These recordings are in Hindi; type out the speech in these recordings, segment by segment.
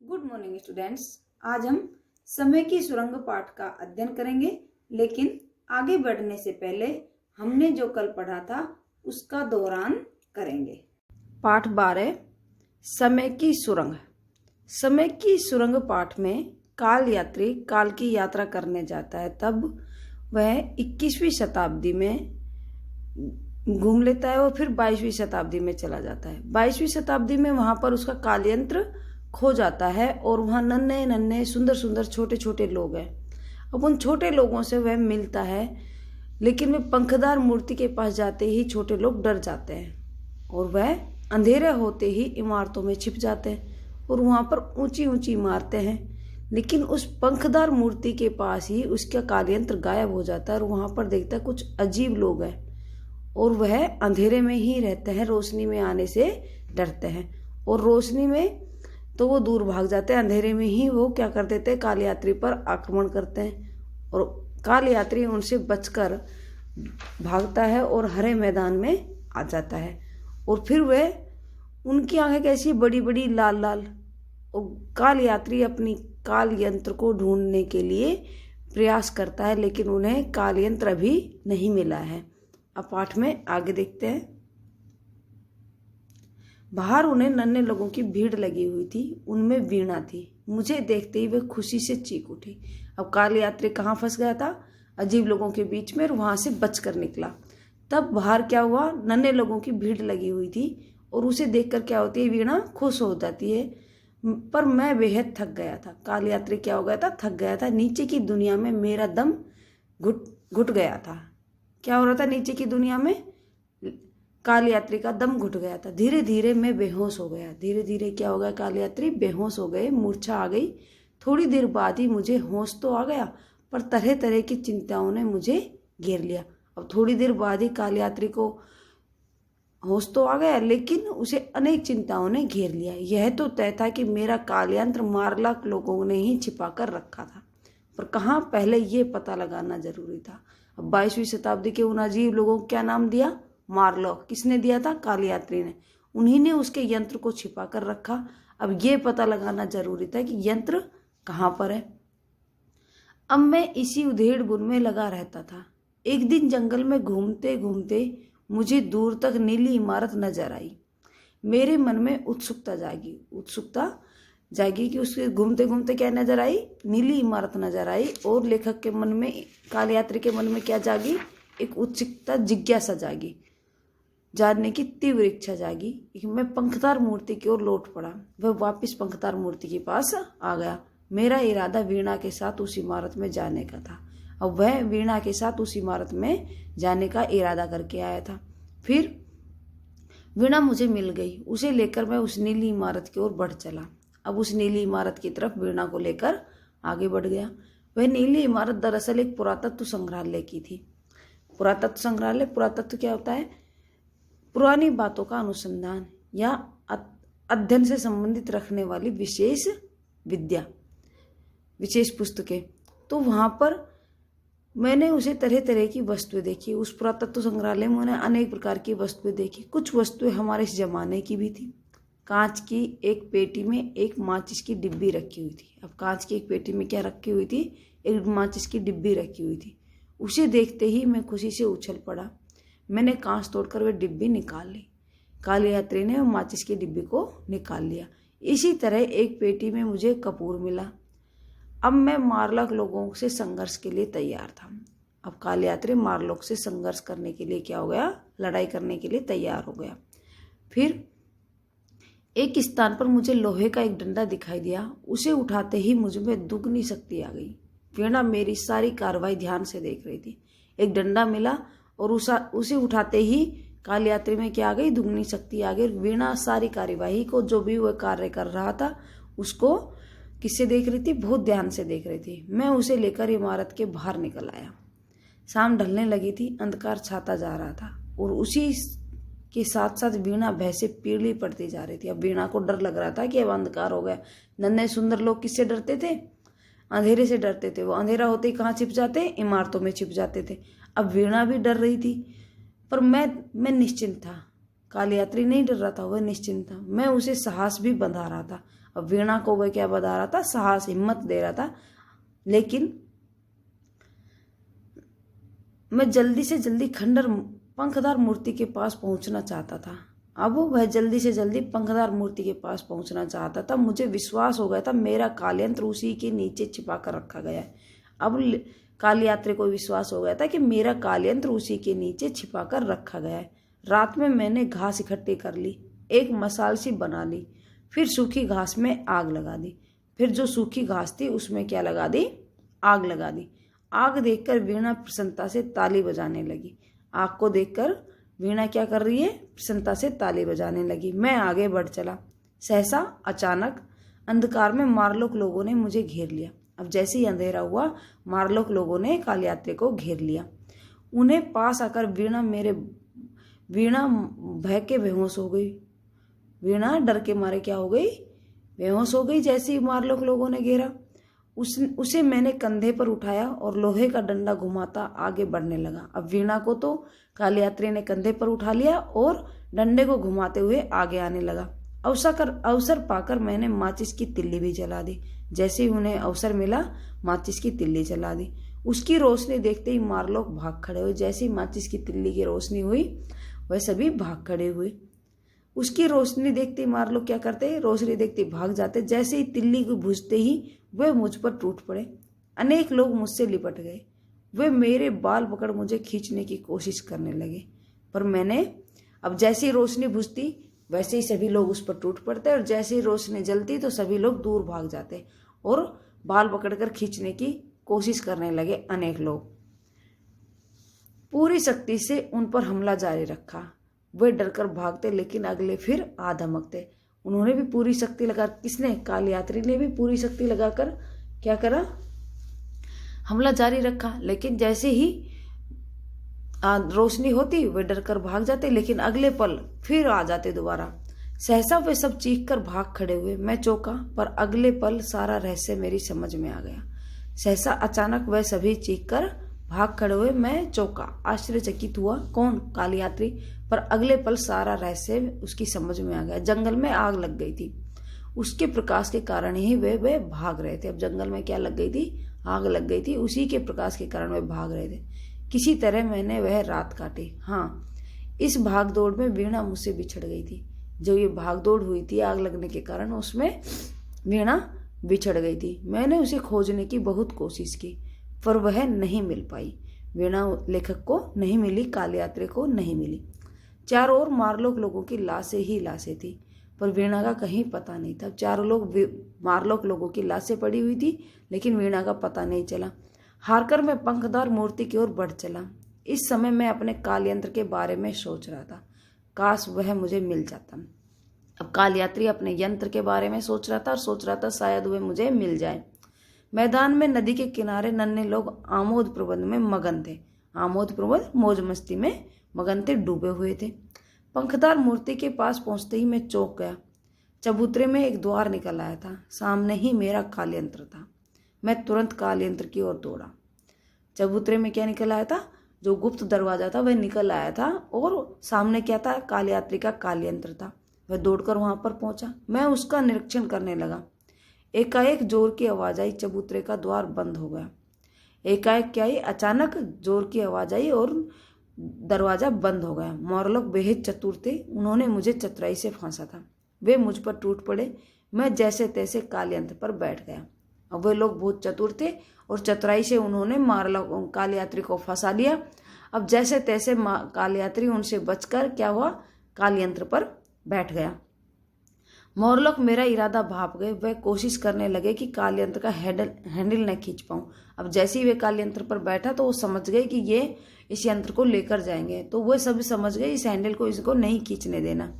Good morning students. आज हम समय की सुरंग पाठ का अध्ययन करेंगे, लेकिन आगे बढ़ने से पहले हमने जो कल पढ़ा था उसका दोहरान करेंगे। पाठ 12 समय की सुरंग। समय की सुरंग पाठ में काल यात्री काल की यात्रा करने जाता है, तब वह 21वीं शताब्दी में घूम लेता है और फिर 22वीं शताब्दी में चला जाता है। 22वीं शताब्दी में वहां पर उसका काल यंत्र खो जाता है और वहाँ नन्हे नन्हे सुंदर सुंदर छोटे छोटे लोग हैं। अब उन छोटे लोगों से वह मिलता है, लेकिन वे पंखदार मूर्ति के पास जाते ही छोटे लोग डर जाते हैं और वह अंधेरे होते ही इमारतों में छिप जाते हैं और वहाँ पर ऊंची ऊंची इमारतें हैं, लेकिन उस पंखदार मूर्ति के पास ही उसका कालयंत्र गायब हो जाता है और वहाँ पर देखता है कुछ अजीब लोग हैं और वह अंधेरे में ही रहते हैं, रोशनी में आने से डरते हैं और रोशनी में तो वो दूर भाग जाते हैं, अंधेरे में ही वो क्या कर देते हैं, काल यात्री पर आक्रमण करते हैं और काल यात्री उनसे बचकर भागता है और हरे मैदान में आ जाता है। और फिर वह उनकी आंखें कैसी बड़ी बड़ी लाल लाल, और काल यात्री अपनी काल यंत्र को ढूंढने के लिए प्रयास करता है, लेकिन उन्हें काल यंत्र अभी नहीं मिला है। अब पाठ में आगे देखते हैं। बाहर उन्हें नन्हे लोगों की भीड़ लगी हुई थी, उनमें वीणा थी। मुझे देखते ही वे खुशी से चीख उठी। अब काल यात्री कहाँ फंस गया था? अजीब लोगों के बीच में, और वहां से बचकर निकला। तब बाहर क्या हुआ, नन्हे लोगों की भीड़ लगी हुई थी और उसे देखकर क्या होती है, वीणा खुश हो जाती है। पर मैं बेहद थक गया था। काल यात्री क्या हो गया था, थक गया था। नीचे की दुनिया में मेरा दम घुट गया था। क्या हो रहा था नीचे की दुनिया में? काल यात्री का दम घुट गया था। धीरे धीरे मैं बेहोश हो गया। धीरे धीरे क्या हो गया, काल यात्री बेहोश हो गए, मूर्छा आ गई। थोड़ी देर बाद ही मुझे होश तो आ गया, पर तरह तरह की चिंताओं ने मुझे घेर लिया। अब थोड़ी देर बाद ही काल यात्री को होश तो आ गया, लेकिन उसे अनेक चिंताओं ने घेर लिया। यह तो तय था कि मेरा काल यंत्र मारलाख लोगों ने ही छिपा कर रखा था, पर कहाँ, पहले ये पता लगाना जरूरी था। अब 22वीं शताब्दी के उन अजीब लोगों को क्या नाम दिया? मारलोक। किसने दिया था? काल यात्री ने। उन्हीं ने उसके यंत्र को छिपा कर रखा। अब ये पता लगाना जरूरी था कि यंत्र कहाँ पर है। अब मैं इसी उधेड़ बुन में लगा रहता था। एक दिन जंगल में घूमते घूमते मुझे दूर तक नीली इमारत नजर आई। मेरे मन में उत्सुकता जागी कि उसके घूमते घूमते क्या नजर आई? नीली इमारत नजर आई। और लेखक के मन में, काल यात्री के मन में क्या जागी? एक उत्सुकता, जिज्ञासा जागी, जानने की तीव्र इच्छा जागी कि मैं पंखदार मूर्ति की ओर लौट पड़ा। वह वापस पंखदार मूर्ति के पास आ गया। मेरा इरादा वीणा के साथ उस इमारत में जाने का था। अब वह वीणा के साथ उस इमारत में जाने का इरादा करके आया था। फिर वीणा मुझे मिल गई। उसे लेकर मैं उस नीली इमारत की ओर बढ़ चला। अब उस नीली इमारत की तरफ वीणा को लेकर आगे बढ़ गया। वह नीली इमारत दरअसल एक पुरातत्व संग्रहालय की थी। पुरातत्व संग्रहालय, पुरातत्व क्या होता है? पुरानी बातों का अनुसंधान या अध्ययन से संबंधित रखने वाली विशेष विद्या, विशेष पुस्तकें। तो वहां पर मैंने उसे तरह तरह की वस्तुएं देखी। उस पुरातत्व संग्रहालय में मैंने अनेक प्रकार की वस्तुएं देखी। कुछ वस्तुएं हमारे इस जमाने की भी थी। कांच की एक पेटी में एक माचिस की डिब्बी रखी हुई थी। अब कांच की एक पेटी में क्या रखी हुई थी? एक माचिस की डिब्बी रखी हुई थी। उसे देखते ही मैं खुशी से उछल पड़ा। मैंने कांच तोड़कर वह डिब्बी निकाल ली। काल यात्री ने माचिस की डिब्बी को निकाल लिया। इसी तरह एक पेटी में मुझे कपूर मिला। अब मैं मारलोक लोगों से संघर्ष के लिए तैयार था। अब काल यात्री मारलोक से संघर्ष करने के लिए क्या हो गया? लड़ाई करने के लिए तैयार हो गया। फिर एक स्थान पर मुझे लोहे का एक डंडा दिखाई दिया। उसे उठाते ही मुझ में दुगनी शक्ति आ गई। वीणा मेरी सारी कार्रवाई ध्यान से देख रही थी। एक डंडा मिला और उसे उठाते ही काल यात्री में क्या आ गई? दुगनी शक्ति आ गई। वीणा सारी कार्यवाही को, जो भी वह कार्य कर रहा था, उसको किससे देख रही थी? बहुत ध्यान से देख रही थी। मैं उसे लेकर इमारत के बाहर निकल आया। शाम ढलने लगी थी, अंधकार छाता जा रहा था और उसी के साथ साथ वीणा भय से पीली पड़ती जा रही थी। अब वीणा को डर लग रहा था कि अब अंधकार हो गया। नन्हे सुंदर लोग किससे डरते थे? अंधेरे से डरते थे। वो अंधेरा होते ही कहाँ छिप जाते? इमारतों में छिप जाते थे। अब वीणा भी डर रही थी, पर मैं निश्चिंत था। काल यात्री नहीं डर रहा था, वह निश्चिंत था। मैं उसे साहस भी बंधा रहा था। अब वीणा को वह क्या बता रहा था, साहस, हिम्मत दे रहा था। लेकिन मैं जल्दी से जल्दी खंडर पंखदार मूर्ति के पास पहुंचना चाहता था। अब वह जल्दी से जल्दी पंखदार मूर्ति के पास पहुंचना चाहता था। मुझे विश्वास हो गया था मेरा कालयंत्र उसी के नीचे छिपा कर रखा गया है। अब कालयात्री को विश्वास हो गया था कि मेरा कालयंत्र उसी के नीचे छिपा कर रखा गया है। रात में मैंने घास इकट्ठी कर ली, एक मसाल सी बना ली, फिर सूखी घास में आग लगा दी। फिर जो सूखी घास थी उसमें क्या लगा दी, आग लगा दी। आग देखकर वीणा प्रसन्नता से ताली बजाने लगी। आग को देखकर वीणा क्या कर रही है, प्रसन्नता से ताली बजाने लगी। मैं आगे बढ़ चला। सहसा अचानक अंधकार में मारलोक लोगों ने मुझे घेर लिया। अब जैसे ही अंधेरा हुआ, मारलोक लोगों ने कालयात्री को घेर लिया। उन्हें पास आकर वीणा भय के बेहोश हो गई। वीणा डर के मारे क्या हो गई, बेहोश हो गई। जैसे ही मारलोक लोगों ने घेरा, उसे मैंने कंधे पर उठाया और लोहे का डंडा घुमाता आगे बढ़ने लगा। अब वीणा को तो कालयात्री ने कंधे पर उठा लिया और डंडे को घुमाते हुए आगे आने लगा। अवसर पाकर मैंने माचिस की तिल्ली भी जला दी। जैसे ही उन्हें अवसर मिला, माचिस की तिल्ली जला दी। उसकी रोशनी देखते ही मारलोक भाग खड़े हुए। जैसे ही माचिस की तिल्ली की रोशनी हुई, वह सभी भाग खड़े हुए। उसकी रोशनी देखते ही मारलोक क्या करते, रोशनी देखते भाग जाते। जैसे ही तिल्ली को बुझते ही वे मुझ पर टूट पड़े। अनेक लोग मुझसे लिपट गए। वे मेरे बाल पकड़ मुझे खींचने की कोशिश करने लगे, पर मैंने, अब जैसे ही रोशनी बुझती वैसे ही सभी लोग उस पर टूट पड़ते, और जैसे ही रोशनी जलती तो सभी लोग दूर भाग जाते और बाल पकड़कर खींचने की कोशिश करने लगे अनेक लोग। पूरी शक्ति से उन पर हमला जारी रखा। वे डरकर भागते, लेकिन अगले फिर आ धमकते। उन्होंने भी पूरी शक्ति लगा, किसने, कालयात्री ने भी पूरी शक्ति लगाकर क्या करा, हमला जारी रखा। लेकिन जैसे ही रोशनी होती वे डरकर भाग जाते, लेकिन अगले पल फिर आ जाते दोबारा। सहसा वे सब चीख कर भाग खड़े हुए। मैं चौंका, पर अगले पल सारा रहस्य मेरी समझ में आ गया। सहसा अचानक वह सभी चीख कर भाग खड़े हुए। मैं चौंका, आश्चर्यचकित हुआ। कौन, कालयात्री। पर अगले पल सारा रहस्य उसकी समझ में आ गया। जंगल में आग लग गई थी, उसके प्रकाश के कारण ही वे भाग रहे थे। अब जंगल में क्या लग गई थी, आग लग गई थी, उसी के प्रकाश के कारण वे भाग रहे थे। किसी तरह मैंने वह रात काटी। हाँ, इस भागदौड़ में वीणा मुझसे बिछड़ गई थी। जो ये भागदौड़ हुई थी आग लगने के कारण, उसमें वीणा बिछड़ गई थी। मैंने उसे खोजने की बहुत कोशिश की, पर वह नहीं मिल पाई। वीणा लेखक को नहीं मिली, कालयात्री को नहीं मिली। चारों ओर मारलोक लोगों की लाशें ही लाशें थी, पर वीणा का कहीं पता नहीं था। चारों लोग मारलोक लोगों की लाशें पड़ी हुई थी, लेकिन वीणा का पता नहीं चला। हारकर मैं पंखदार मूर्ति की ओर बढ़ चला। इस समय मैं अपने कालयंत्र के बारे में सोच रहा था, काश वह मुझे मिल जाता। अब कालयात्री अपने यंत्र के बारे में सोच रहा था और सोच रहा था शायद वह मुझे मिल जाए। मैदान में नदी के किनारे नन्हे लोग आमोद प्रबंध में मगन थे। आमोद प्रबंध मौज मस्ती में मगन थे, डूबे हुए थे। पंखदार मूर्ति के पास पहुंचते ही मैं चौंक गया। चबूतरे में एक द्वार निकल आया था, सामने ही मेरा कालयंत्र था। मैं तुरंत कालयंत्र की ओर दौड़ा। चबूतरे में क्या निकल आया था, जो गुप्त दरवाजा था वह निकल आया था, और सामने क्या था, कालयात्री का कालयंत्र था। वह दौड़कर वहां पर पहुंचा। मैं उसका निरीक्षण करने लगा। एकाएक जोर की आवाज आई, चबूतरे का द्वार बंद हो गया। एकाएक क्या आई, अचानक जोर की आवाज आई और दरवाजा बंद हो गया। मारलोक बेहद चतुर थे, उन्होंने मुझे चतुराई से फांसा था। वे मुझ पर टूट पड़े। मैं जैसे तैसे कालयंत्र पर बैठ गया। अब वे लोग बहुत चतुर थे और चतुराई से उन्होंने मारलोक कालयात्री को फंसा लिया। अब जैसे तैसे कालयात्री उनसे बचकर क्या हुआ, कालयंत्र पर बैठ गया। मारलोक मेरा इरादा भाप गए। वह कोशिश करने लगे कि कालयंत्र का हैंडल न खींच पाऊं। अब जैसे ही वे कालयंत्र पर बैठा तो वो समझ गए कि ये इस यंत्र को लेकर जाएंगे, तो वो सब समझ गए इस हैंडल को इसको नहीं खींचने देना।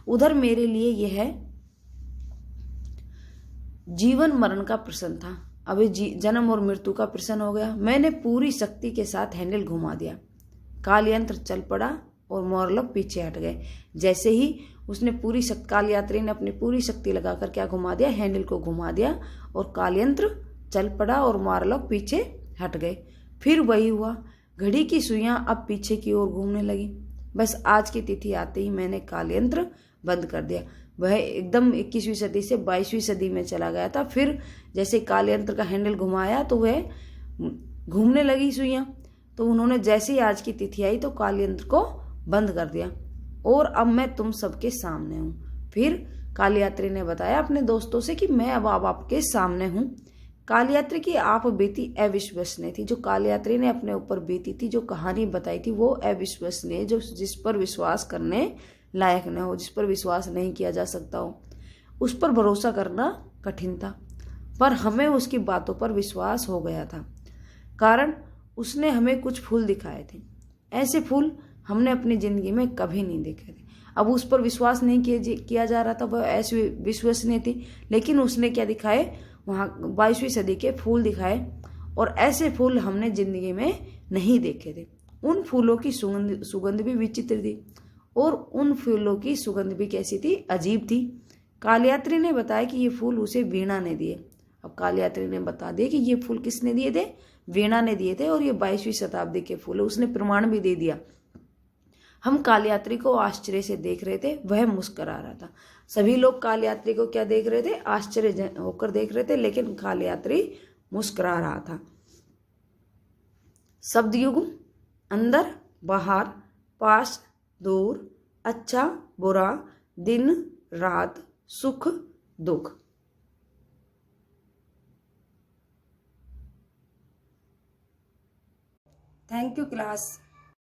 उधर मेरे लिए यह जीवन मरण का प्रश्न था। अभी जन्म और मृत्यु का प्रश्न हो गया। मैंने पूरी शक्ति के साथ हैंडल घुमा दिया। कालयंत्र चल पड़ा और मारलोक पीछे हट गए। जैसे ही उसने कालयात्री ने अपनी पूरी शक्ति लगाकर क्या घुमा दिया, हैंडल को घुमा दिया, और कालयंत्र चल पड़ा और मारलोक पीछे हट गए। फिर वही हुआ, घड़ी की सुइयां अब पीछे की ओर घूमने लगी। बस आज की तिथि आते ही मैंने कालयंत्र बंद कर दिया। वह एकदम 21वीं सदी से 22वीं सदी में चला गया था। फिर जैसे काल यंत्र का हैंडल घुमाया तो वह घूमने लगी सुइयां, तो उन्होंने जैसे ही आज की तिथि आई तो काल यंत्र को बंद कर दिया और अब मैं तुम सबके सामने हूँ। फिर काल यात्री ने बताया अपने दोस्तों से कि मैं अब आपके सामने हूँ। काल यात्री की आप बीती अविश्वसनीय थी। जो काल यात्री ने अपने ऊपर बीती थी, जो कहानी बताई थी, वो अविश्वसनीय, जो जिस पर विश्वास करने लायक न हो, जिस पर विश्वास नहीं किया जा सकता हो, उस पर भरोसा करना कठिन था। पर हमें उसकी बातों पर विश्वास हो गया था, कारण उसने हमें कुछ फूल दिखाए थे। ऐसे फूल हमने अपनी जिंदगी में कभी नहीं देखे थे। अब उस पर विश्वास नहीं किया जा रहा था, वह ऐसी विश्वसनीय थी, लेकिन उसने क्या दिखाए, वहाँ 22वीं सदी के फूल दिखाए और ऐसे फूल हमने जिंदगी में नहीं देखे थे। उन फूलों की सुगंध भी विचित्र थी और उन फूलों की सुगंध भी कैसी थी, अजीब थी। कालयात्री ने बताया कि ये फूल उसे वीणा ने दिए। अब कालयात्री ने बता दिया कि ये फूल किसने दिए थे, वीणा ने दिए थे और ये 22वीं शताब्दी के फूल, उसने प्रमाण भी दे दिया। हम कालयात्री को आश्चर्य से देख रहे थे, वह मुस्कुरा रहा था। सभी लोग कालयात्री को क्या देख रहे थे, आश्चर्य होकर देख रहे थे, लेकिन कालयात्री मुस्कुरा रहा था। शब्द युग, अंदर बाहर, पास दूर, अच्छा बुरा, दिन रात, सुख दुख। Thank you class.